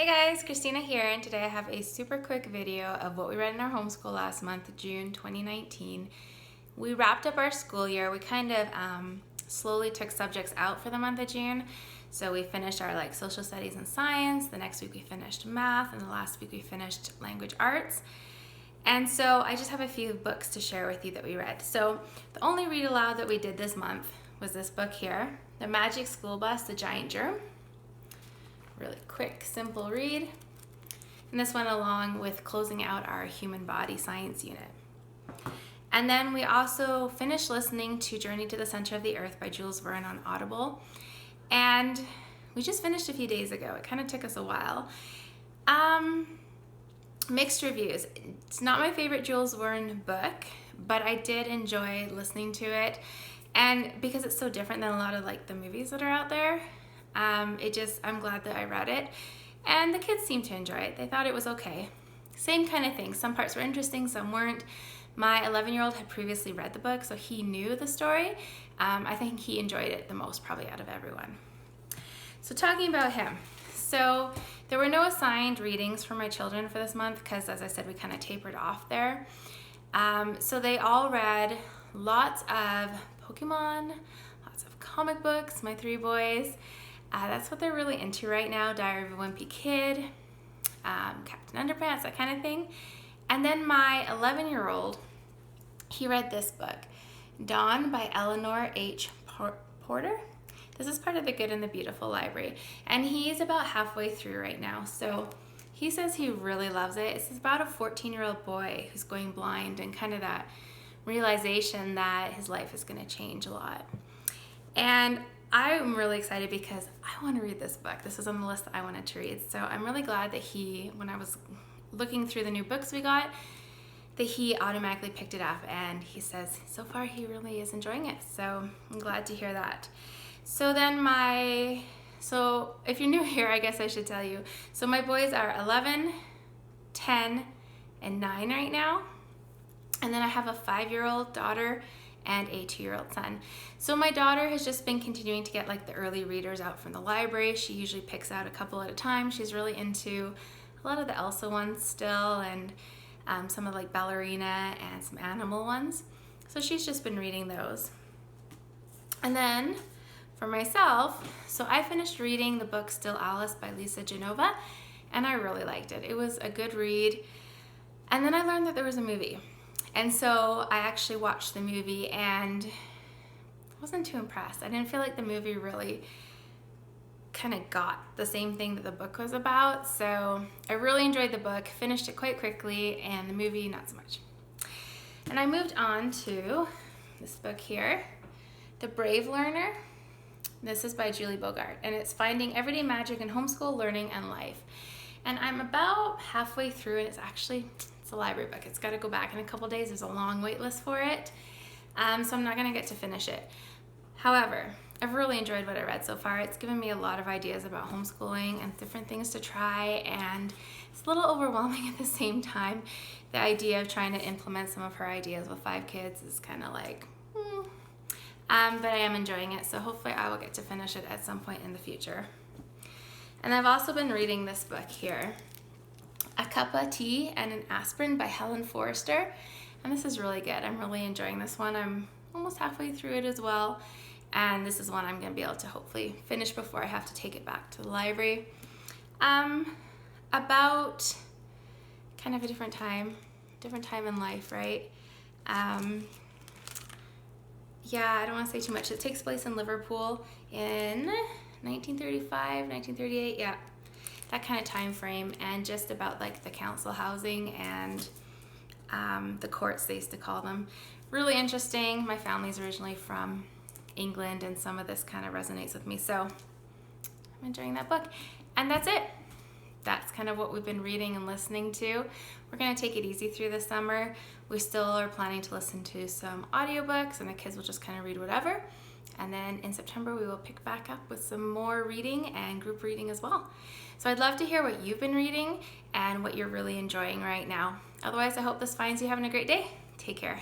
Hey guys, Christina here, and today I have a super quick video of what we read in our homeschool last month, June 2019. We wrapped up our school year. We kind of slowly took subjects out for the month of June. So we finished our social studies and science, the next week we finished math, and the last week we finished language arts. And so I just have a few books to share with you that we read. So the only read aloud that we did this month was this book here, The Magic School Bus, The Giant Germ. Really quick, simple read. And this went along with closing out our human body science unit. And then we also finished listening to Journey to the Center of the Earth by Jules Verne on Audible. And we just finished a few days ago. It kind of took us a while. Mixed reviews. It's not my favorite Jules Verne book, but I did enjoy listening to it. And because it's so different than a lot of the movies that are out there, I'm glad that I read it, and the kids seemed to enjoy it. They thought it was okay. Same kind of thing. Some parts were interesting, some weren't. My 11-year-old had previously read the book, so he knew the story. I think he enjoyed it the most probably out of everyone. So talking about him. So there were no assigned readings for my children for this month because, as I said, we kind of tapered off there. So they all read lots of Pokemon, lots of comic books, my 3 boys. That's what they're really into right now. Diary of a Wimpy Kid, Captain Underpants, that kind of thing. And then my 11-year-old, he read this book, Dawn by Eleanor H. Porter. This is part of the Good and the Beautiful library. And he's about halfway through right now. So he says he really loves it. It's about a 14-year-old boy who's going blind and kind of that realization that his life is going to change a lot. And I'm really excited because I want to read this book. This was on the list that I wanted to read. So I'm really glad that when I was looking through the new books we got, that he automatically picked it up, and he says so far he really is enjoying it. So I'm glad to hear that. So then if you're new here, I guess I should tell you. So my boys are 11, 10, and 9 right now. And then I have a 5-year-old daughter and a 2-year-old son. So my daughter has just been continuing to get the early readers out from the library. She usually picks out a couple at a time. She's really into a lot of the Elsa ones still, and some of Ballerina and some animal ones. So she's just been reading those. And then for myself, so I finished reading the book Still Alice by Lisa Genova, and I really liked it. It was a good read. And then I learned that there was a movie. And so I actually watched the movie and wasn't too impressed. I didn't feel like the movie really kind of got the same thing that the book was about. So I really enjoyed the book, finished it quite quickly, and the movie not so much. And I moved on to this book here, The Brave Learner. This is by Julie Bogart, and it's Finding Everyday Magic in Homeschool Learning and Life. And I'm about halfway through it. It's a library book. It's got to go back in a couple days. There's a long wait list for it. So I'm not going to get to finish it. However, I've really enjoyed what I read so far. It's given me a lot of ideas about homeschooling and different things to try, and it's a little overwhelming at the same time. The idea of trying to implement some of her ideas with 5 kids is kind of but I am enjoying it, so hopefully I will get to finish it at some point in the future. And I've also been reading this book here, A Cup of Tea and an Aspirin by Helen Forrester, and this is really good. I'm really enjoying this one. I'm almost halfway through it as well, and this is one I'm going to be able to hopefully finish before I have to take it back to the library. About kind of a different time in life, right? Yeah, I don't want to say too much. It takes place in Liverpool in 1935, 1938, yeah. That kind of time frame, and just about the council housing and the courts, they used to call them. Really interesting. My family's originally from England, and some of this kind of resonates with me, so I'm enjoying that book. And that's it. That's kind of what we've been reading and listening to. We're going to take it easy through the summer. We still are planning to listen to some audiobooks, and the kids will just kind of read whatever. And then in September, we will pick back up with some more reading and group reading as well. So I'd love to hear what you've been reading and what you're really enjoying right now. Otherwise, I hope this finds you having a great day. Take care.